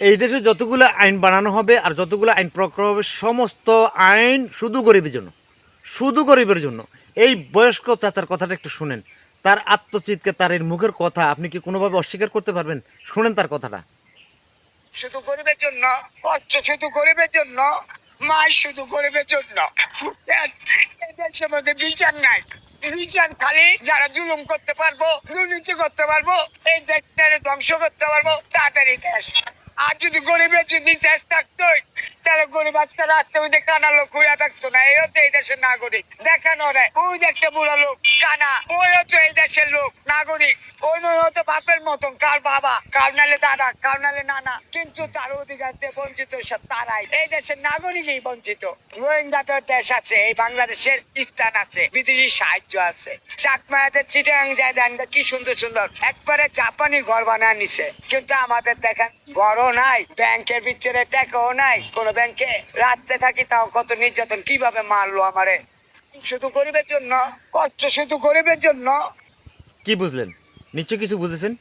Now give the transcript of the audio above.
এই দেশে যতগুলো আইন বানানো হবে আর যতগুলো আইন প্রয়োগ করা হবে সমস্ত আইন শুধু গরিবের জন্য, শুধু গরিবের জন্য। এই বয়স্ক চাচার কথাটা একটু শুনেন, তার আত্মচিৎকে, তার এর মুখের কথা আপনি কি কোনোভাবে অস্বীকার করতে পারবেন? শুনেন তার কথাটা। শুধু গরিবের জন্য, কষ্ট শুধু গরিবের জন্য, মাই শুধু গরিবের জন্য। এই দেশের মধ্যে বিচার নাই। বিচার খালি যারা জুলুম করতে পারবো, দুর্নীতি করতে পারবো, এই দেশটারে ধ্বংস করতে পারবো, তাড়াতাড়ি দেশ। আর যদি গরিবের যদি দেশ থাকতো, তাহলে গরিব আজকে রাস্তা মধ্যে কানা লোক হইয়া থাকতো না। এই হচ্ছে এই দেশের নাগরিক। দেখানো রে ওই যে একটা বুড়া লোক কানা, ওই হচ্ছে এই দেশের লোক নাগরিক। ওই হয়তো বাপের মতন, কার বাবা, কার নালে দাদা, কার নালে নানা, কিন্তু তার অধিকার দিয়ে বঞ্চিত সব তারাই। এই দেশের নাগরিকই বঞ্চিত। রোহিঙ্গাদের দেশ আছে, এই বাংলাদেশের স্থান আছে, বিদেশি সাহায্য আছে। চাকমায়াদের চিটাং যায় দেন, কি সুন্দর সুন্দর একবারে জাপানি ঘর বানায় নিছে, কিন্তু আমাদের দেখেন ঘরও নাই, ব্যাংকের ভিতরে টাকাও নাই। কোন ব্যাংকে রাত্রে থাকি তাও কত নির্যাতন, কিভাবে মারলো আমারে। শুধু গরিবের জন্য, কষ্ট শুধু গরিবের জন্য। কি বুঝলেন? নিশ্চয় কিছু বুঝেছেন।